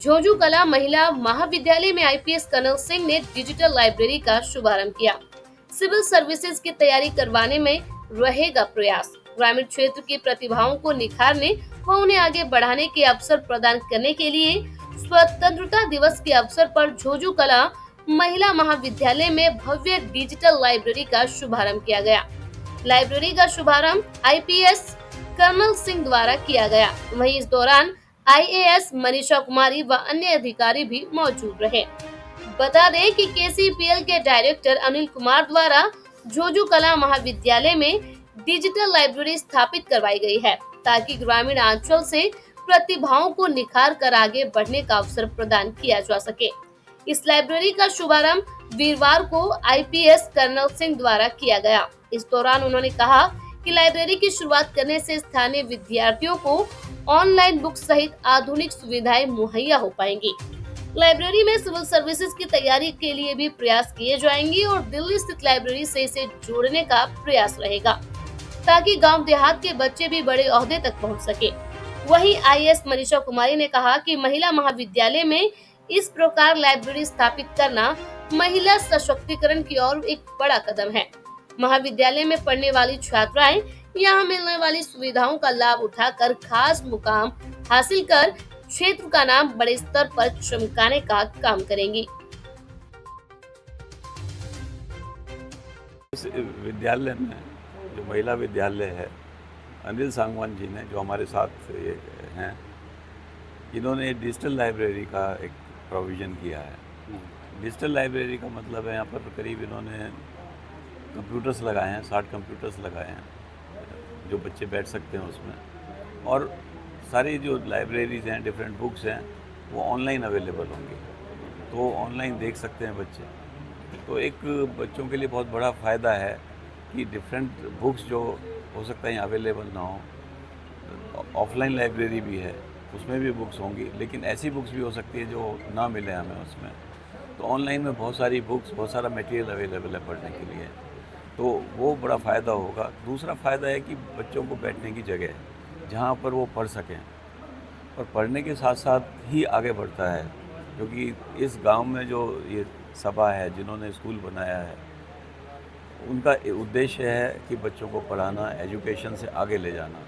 झोझू कला महिला महाविद्यालय में आईपीएस कर्नल सिंह ने डिजिटल लाइब्रेरी का शुभारंभ किया। सिविल सर्विसेज की तैयारी करवाने में रहेगा प्रयास। ग्रामीण क्षेत्र की प्रतिभाओं को निखारने व उन्हें आगे बढ़ाने के अवसर प्रदान करने के लिए स्वतंत्रता दिवस के अवसर पर झोझू कला महिला महाविद्यालय में भव्य डिजिटल लाइब्रेरी का शुभारंभ किया गया। लाइब्रेरी का शुभारंभ आईपीएस कर्नल सिंह द्वारा किया गया। वहीं इस दौरान आईएएस मनीषा कुमारी व अन्य अधिकारी भी मौजूद रहे। बता दें कि केसीपीएल के डायरेक्टर अनिल कुमार द्वारा झोझू कला महाविद्यालय में डिजिटल लाइब्रेरी स्थापित करवाई गई है, ताकि ग्रामीण अंचल से प्रतिभाओं को निखार कर आगे बढ़ने का अवसर प्रदान किया जा सके। इस लाइब्रेरी का शुभारंभ वीरवार को आईपीएस कर्नल सिंह द्वारा किया गया। इस दौरान उन्होंने कहा कि लाइब्रेरी की शुरुआत करने से स्थानीय विद्यार्थियों को ऑनलाइन बुक सहित आधुनिक सुविधाएं मुहैया हो पाएंगी। लाइब्रेरी में सिविल सर्विसेज की तैयारी के लिए भी प्रयास किए जाएंगे और दिल्ली स्थित लाइब्रेरी से इसे जोड़ने का प्रयास रहेगा, ताकि गांव देहात के बच्चे भी बड़े ओहदे तक पहुंच सके। वहीं आईएएस मनीषा कुमारी ने कहा कि महिला महाविद्यालय में इस प्रकार लाइब्रेरी स्थापित करना महिला सशक्तिकरण की ओर एक बड़ा कदम है। महाविद्यालय में पढ़ने वाली छात्राएं यहाँ मिलने वाली सुविधाओं का लाभ उठाकर खास मुकाम हासिल कर क्षेत्र का नाम बड़े स्तर पर चमकाने का काम करेंगी। इस विद्यालय में जो महिला विद्यालय है, अनिल सांगवान जी ने जो हमारे साथ ये हैं, इन्होंने डिजिटल लाइब्रेरी का एक प्रोविज़न किया है। डिजिटल लाइब्रेरी का मतलब है यहाँ पर करीब इन्होंने कंप्यूटर्स लगाए हैं, 60 कंप्यूटर्स लगाए हैं जो बच्चे बैठ सकते हैं उसमें, और सारी जो लाइब्रेरीज हैं, डिफरेंट बुक्स हैं, वो ऑनलाइन अवेलेबल होंगी, तो ऑनलाइन देख सकते हैं बच्चे। तो एक बच्चों के लिए बहुत बड़ा फ़ायदा है कि डिफरेंट बुक्स जो हो सकता है अवेलेबल ना हो। ऑफलाइन लाइब्रेरी भी है, उसमें भी बुक्स होंगी, लेकिन ऐसी बुक्स भी हो सकती है जो ना मिले हमें उसमें। तो ऑनलाइन में बहुत सारी बुक्स, बहुत सारा मटेरियल अवेलेबल है पढ़ने के लिए, तो वो बड़ा फ़ायदा होगा। दूसरा फ़ायदा है कि बच्चों को बैठने की जगह है जहाँ पर वो पढ़ सकें, और पढ़ने के साथ साथ ही आगे बढ़ता है, क्योंकि इस गांव में जो ये सभा है, जिन्होंने स्कूल बनाया है, उनका उद्देश्य है कि बच्चों को पढ़ाना, एजुकेशन से आगे ले जाना।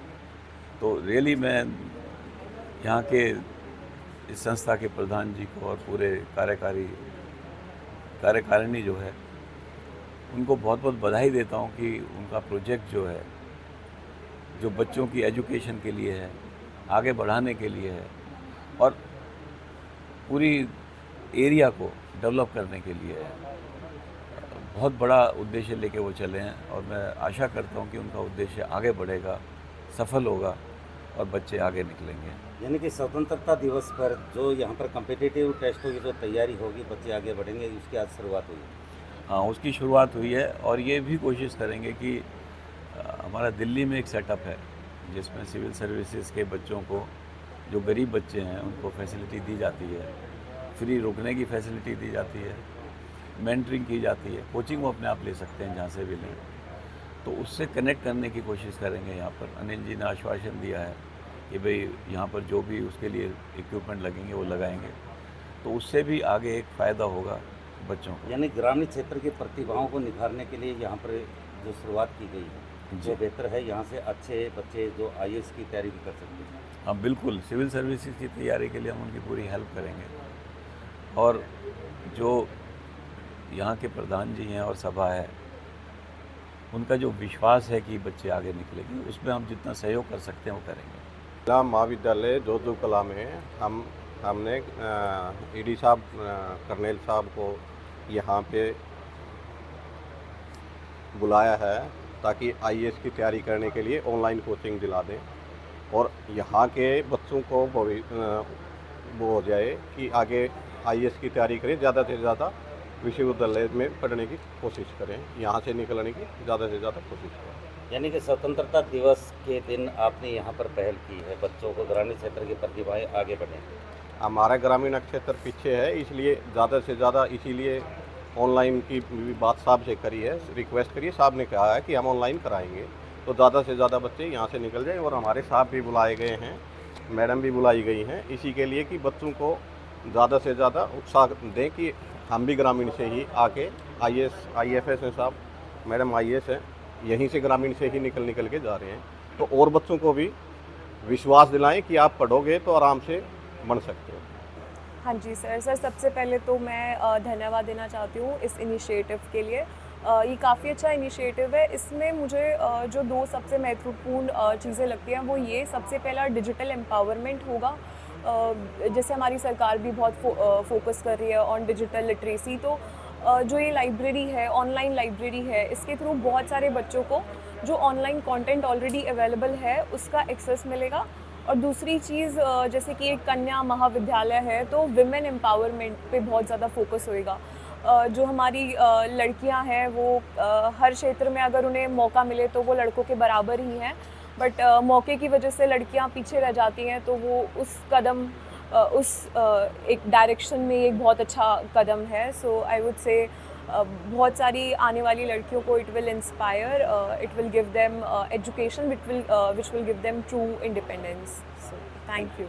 तो रियली मैं यहाँ के इस संस्था के प्रधान जी को और पूरे कार्यकारिणी जो है, उनको बहुत बहुत बधाई देता हूँ कि उनका प्रोजेक्ट जो है, जो बच्चों की एजुकेशन के लिए है, आगे बढ़ाने के लिए है, और पूरी एरिया को डेवलप करने के लिए है। बहुत बड़ा उद्देश्य लेके वो चले हैं, और मैं आशा करता हूँ कि उनका उद्देश्य आगे बढ़ेगा, सफल होगा और बच्चे आगे निकलेंगे। यानी कि स्वतंत्रता दिवस पर जो यहाँ पर कम्पिटिटिव टेस्टों की जो तैयारी होगी, बच्चे आगे बढ़ेंगे, उसकी आज शुरुआत हुई है। हाँ, उसकी शुरुआत हुई है, और ये भी कोशिश करेंगे कि हमारा दिल्ली में एक सेटअप है जिसमें सिविल सर्विसेज के बच्चों को, जो गरीब बच्चे हैं, उनको फैसिलिटी दी जाती है, फ्री रुकने की फैसिलिटी दी जाती है, मेंटरिंग की जाती है, कोचिंग वो अपने आप ले सकते हैं जहाँ से भी लें। तो उससे कनेक्ट करने की कोशिश करेंगे। यहाँ पर अनिल जी ने आश्वासन दिया है कि भाई यहाँ पर जो भी उसके लिए इक्विपमेंट लगेंगे वो लगाएंगे, तो उससे भी आगे एक फ़ायदा होगा बच्चों को। यानी ग्रामीण क्षेत्र की प्रतिभाओं को निखारने के लिए यहाँ पर जो शुरुआत की गई है, जो बेहतर है, यहाँ से अच्छे बच्चे जो आईएएस की तैयारी भी कर सकते हैं। हाँ बिल्कुल, सिविल सर्विसेज की तैयारी के लिए हम उनकी पूरी हेल्प करेंगे, और जो यहाँ के प्रधान जी हैं और सभा है, उनका जो विश्वास है कि बच्चे आगे निकलेंगे, उसमें हम जितना सहयोग कर सकते हैं वो करेंगे। जिला महाविद्यालय झोझू कला में हमने ईडी साहब, कर्नल साहब को यहाँ पे बुलाया है ताकि आईएएस की तैयारी करने के लिए ऑनलाइन कोचिंग दिला दें, और यहाँ के बच्चों को वो हो जाए कि आगे आईएएस की तैयारी करें, ज़्यादा से ज़्यादा विश्वविद्यालय में पढ़ने की कोशिश करें, यहाँ से निकलने की ज़्यादा से ज़्यादा कोशिश करें। यानी कि स्वतंत्रता दिवस के दिन आपने यहाँ पर पहल की है, बच्चों को ग्रामीण क्षेत्र की प्रतिभाएं आगे बढ़ें। हमारा ग्रामीण क्षेत्र पीछे है, इसलिए ज़्यादा से ज़्यादा, इसीलिए ऑनलाइन की भी बात साहब से करी है, रिक्वेस्ट करी है। साहब ने कहा है कि हम ऑनलाइन कराएंगे, तो ज़्यादा से ज़्यादा बच्चे यहाँ से निकल जाएँ, और हमारे साहब भी बुलाए गए हैं, मैडम भी बुलाई गई हैं, इसी के लिए कि बच्चों को ज़्यादा से ज़्यादा उत्साह दें कि हम भी ग्रामीण से ही आके IAS IFS हैं साहब, मैडम IAS हैं, यहीं से ग्रामीण से ही निकल के जा रहे हैं। तो और बच्चों को भी विश्वास दिलाएं कि आप पढ़ोगे तो आराम से बन सकते हो। हाँ जी सर सबसे पहले तो मैं धन्यवाद देना चाहती हूँ इस इनिशिएटिव के लिए। ये काफ़ी अच्छा इनिशिएटिव है। इसमें मुझे जो दो सबसे महत्वपूर्ण चीज़ें लगती हैं वो ये, सबसे पहला डिजिटल एम्पावरमेंट होगा। जैसे हमारी सरकार भी बहुत फोकस कर रही है ऑन डिजिटल लिटरेसी, तो जो ये लाइब्रेरी है, ऑनलाइन लाइब्रेरी है, इसके थ्रू बहुत सारे बच्चों को जो ऑनलाइन कंटेंट ऑलरेडी अवेलेबल है उसका एक्सेस मिलेगा। और दूसरी चीज़ जैसे कि एक कन्या महाविद्यालय है तो विमेन एम्पावरमेंट पे बहुत ज़्यादा फोकस होएगा। जो हमारी लड़कियां हैं वो हर क्षेत्र में अगर उन्हें मौका मिले तो वो लड़कों के बराबर ही हैं, बट मौके की वजह से लड़कियां पीछे रह जाती हैं, तो वो उस कदम एक डायरेक्शन में एक बहुत अच्छा कदम है। सो आई वुड से बहुत सारी आने वाली लड़कियों को it will inspire, it will give them education which will give them true independence. So thank you.